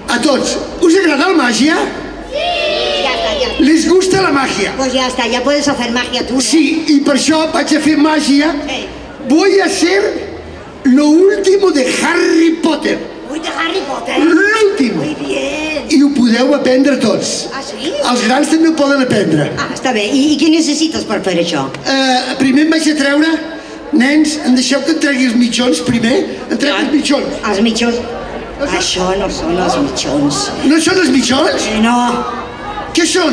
A tots, ¿us agrada la magia? Sí. Ya está. ¿Les gusta la magia? Pues ya está, ya puedes hacer magia tú. Sí, y per això vaig a fer màgia. Voy a ser lo último de Harry Potter. Uy, de Harry Potter. L'últim. Muy bien. I ho podeu aprendre tots. Ah, sí? Els grans també ho poden aprendre. Ah, està bé. I què necessites per fer això? Primer em vaig a treure... Nens, em deixeu que em tregui els mitjons primer? Em tregui els mitjons. Els mitjons? Això no són els mitjons. No són els mitjons? No. Què són?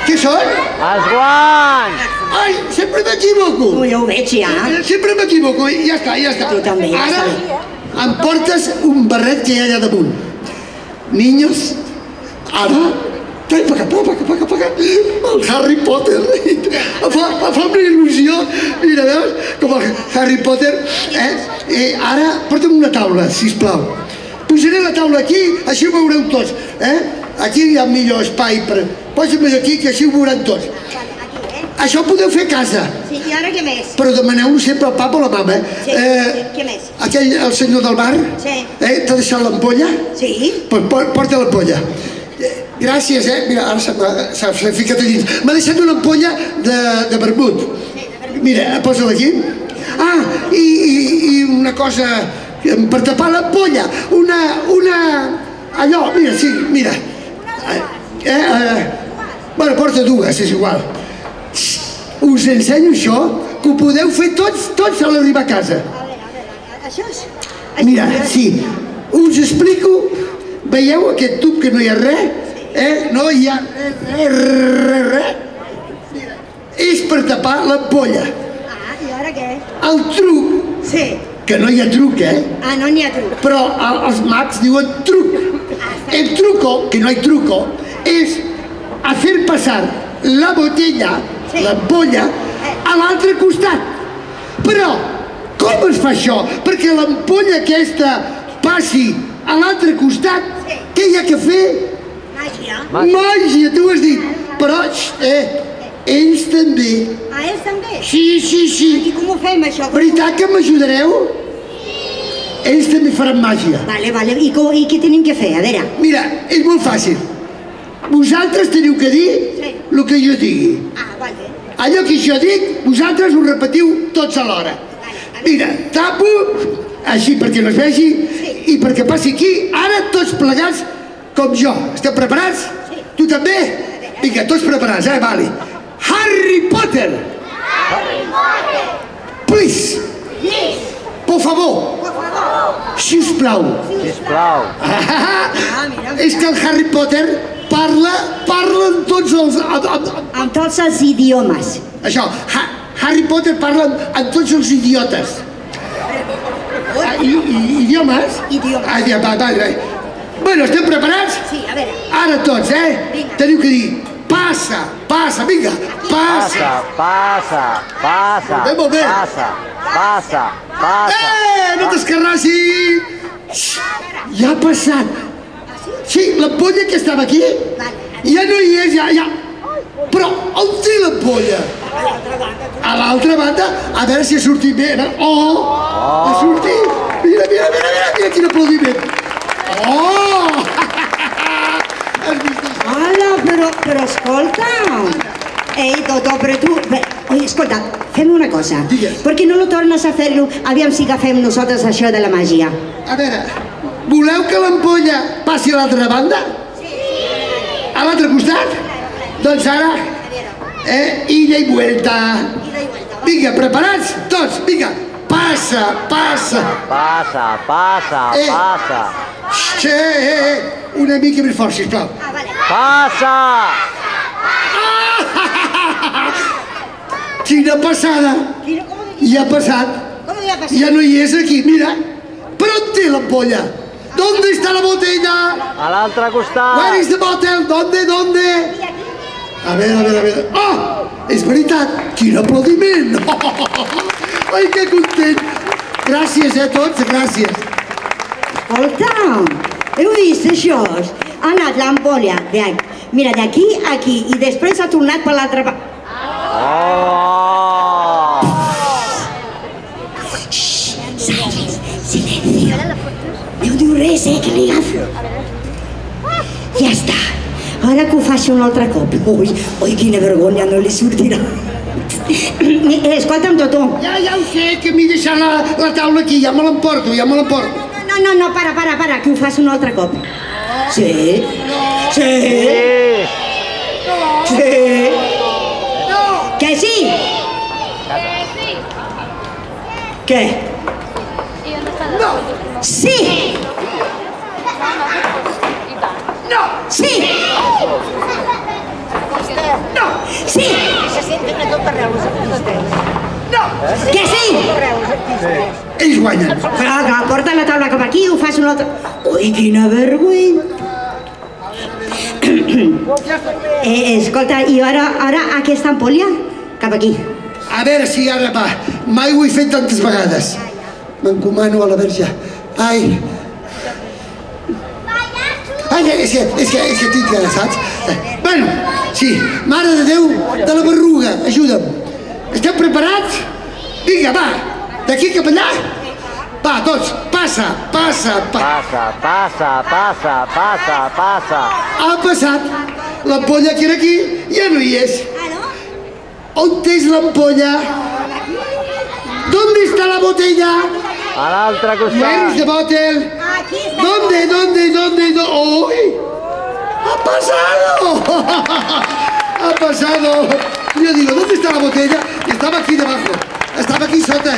Què són? Els guants! Ai, sempre m'equivoco. Ja ho veig, ja. Sempre m'equivoco. Ja està, ja està. Tu també, ja Ara està bé. em portes un barret que hi ha allà damunt. Niños, ara... Trae para acá. El Harry Potter. Fa una il·lusió. Mira, veus? Com el Harry Potter. Ara, porta'm una taula, sisplau. Posaré la taula aquí, així ho veureu tots. Aquí hi ha millor espai per... Posa-me aquí, que així ho veuran tots. Això ho podeu fer a casa. Sí, i ara què més? Però demaneu-lo sempre al papa o la mama. Sí, què més? Aquell, el senyor del bar, Sí. t'ha deixat l'ampolla? Sí. Porta l'ampolla. Gràcies, Mira, ara s'ha ficat a dins. M'ha deixat una ampolla de vermut. Mira, posa-la aquí. Ah, i una cosa per tapar l'ampolla. Allò, mira, sí, mira. Bueno, porta dues, és igual. Us ensenyo això, que ho podeu fer tots a l'arribar a casa. A veure, això és... Mira, sí, us explico. Veieu aquest tub que no hi ha res? No hi ha res. És per tapar l'ampolla. Ah, i ara què? El truc, Sí. que no hi ha truc, Ah, no n'hi ha truc. però els mags diuen truc. El truco, que no hay truco, es hacer pasar la botella, l'ampolla, a l'altre costat. Però, com es fa això? Perquè l'ampolla aquesta passi a l'altre costat, què hi ha que fer? Màgia. Màgia, tu ho has dit. Però, ells també. Ah, ells també? Sí. I com ho fem, això? Veritat que m'ajudareu? Ells també faran màgia. Vale. I què tenim que fer? A veure. Mira, és molt fàcil. Vosaltres teniu que dir el que jo digui. Ah, vale. Allò que jo dic, vosaltres ho repetiu tots alhora. Mira, tapo, així perquè no es vegi, i perquè passi aquí, ara tots plegats com jo. Esteu preparats? Tu també? Vinga, tots preparats, vale. Harry Potter! Please! Por favor! Sisplau! És que el Harry Potter parla en tots els... Amb tots els idiomes. Això, Harry Potter parla amb tots els idiotes. Idiomes? Idiomes. Vale. Bueno, estem preparats? Sí, a veure. Ara tots, Vinga. Teniu que dir passa, vinga, passa. Molt bé. Passa. No t'escarrassis! Ja ha passat. Sí, l'ampolla que estava aquí, ja no hi és, ja. Però on té l'ampolla? A l'altra banda, a veure si ha sortit bé. Ha sortit. Mira quin aplaudiment. Hola, però escolta. Ei, Totó, però tu... Oi, escolta, fem una cosa. Digues. Per què no lo tornes a fer-lo? Aviam si agafem nosaltres això de la màgia. A veure, voleu que l'ampolla passi a l'altra banda? Sí. A l'altre costat? Doncs ara, ida i vuelta. Vinga, preparats? Tots, vinga. Passa. Una mica més fort, sisplau. Passa! Quina passada! Ja ha passat. Com li ha passat? Ja no hi és aquí, mira. Però on té l'ampolla? ¿Dónde está la botella? A l'altre costat! Where is the bottle? ¿Dónde? A veure. És veritat. Quin aplaudiment! Ai, que content. Gràcies, tots, gràcies. Escolta, heu vist això? Ha anat l'ampolla d'aquí a aquí i després ha tornat per l'altra part. Silenci. No diu res. sé, que li agafo. Ja està. Ara que ho faci un altre cop. Ui, quina vergonya, no li sortirà. Escolta'm, Totó. Ja ho sé, que m'he deixat la taula aquí, ja me l'emporto. No, para, que ho faci un altre cop. Sí. Que sí? Què? Sí! Sí! Sí! Que sí? Ells guanyen. Però porta la taula cap aquí i ho fas un altre... Ui, quina vergonya! Escolta, i ara aquesta ampolla? Cap aquí. A veure si ara va. Mai ho he fet tantes vegades. M'encomano a la Verge. Ai, és que tinc, saps? Bueno, sí, Mare de Déu de la Berruga, ajuda'm. Esteu preparats? Vinga, va, d'aquí cap allà. Va, tots, passa. Passa. Ha passat. L'ampolla que era aquí ja no hi és. On és l'ampolla? ¿Dónde está la botella? A l'altre Where is costat. the bottle? ¿Dónde? ¡Uy! ¡Ha pasado! Yo digo, ¿dónde está la botella? Y estaba aquí debajo. Estava aquí sota,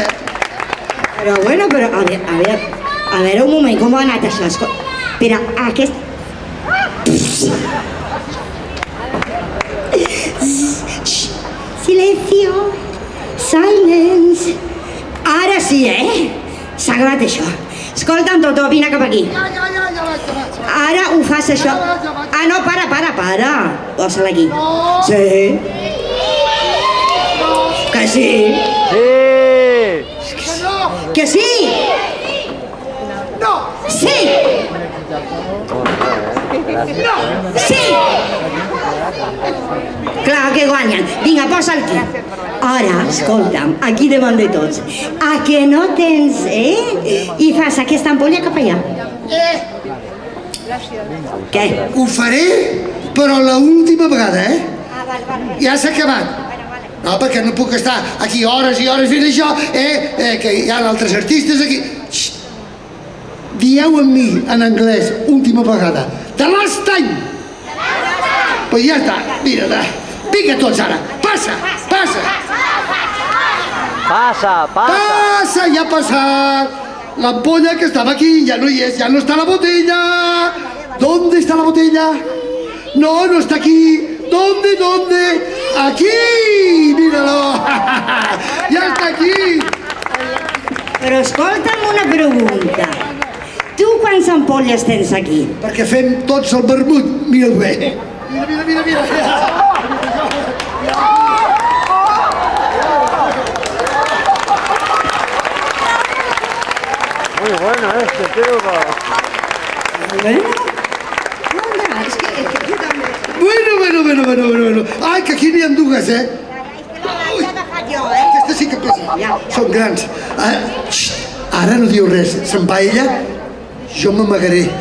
Però bueno, a veure un moment, com ha anat això? Espera, aquest... Silencio, silence. Ara sí, s'ha acabat això. Escolta'm, Totó, vine cap aquí. Ara ho fas això. Ah, no, para. Posa-la aquí. Sí. Que sí? Sí! Que sí? No! Sí! Sí! Clar que guanyen. Vinga, posa'l aquí. Ara, escolta'm, aquí davant de tots. A que no tens, I fas aquesta ampolla cap allà. Què? Ho faré, però l'última vegada, Ja s'ha acabat. No, perquè no puc estar aquí hores i hores fent això, que hi ha altres artistes aquí. Xxt! Dieu amb mi, en anglès, última vegada. The last time! Pues ja està, mira, vinga tots ara, passa! Passa, ja ha passat! L'ampolla que estava aquí ja no hi és, ja no està la botella! ¿Dónde está la botella? No, no está aquí. ¿Dónde? ¡Aquí! ¡Míralo! ¡Ya está aquí! Però escolta'm una pregunta. Tu quants ampolles tens aquí? Perquè fem tots el vermut. Mira-ho bé. Mira. Muy bueno tío. Bueno. Ai, que aquí n'hi ha dues, Ui, aquesta sí que pesa. Són grans. Ara no diu res. Se'n va ella, jo m'amagaré.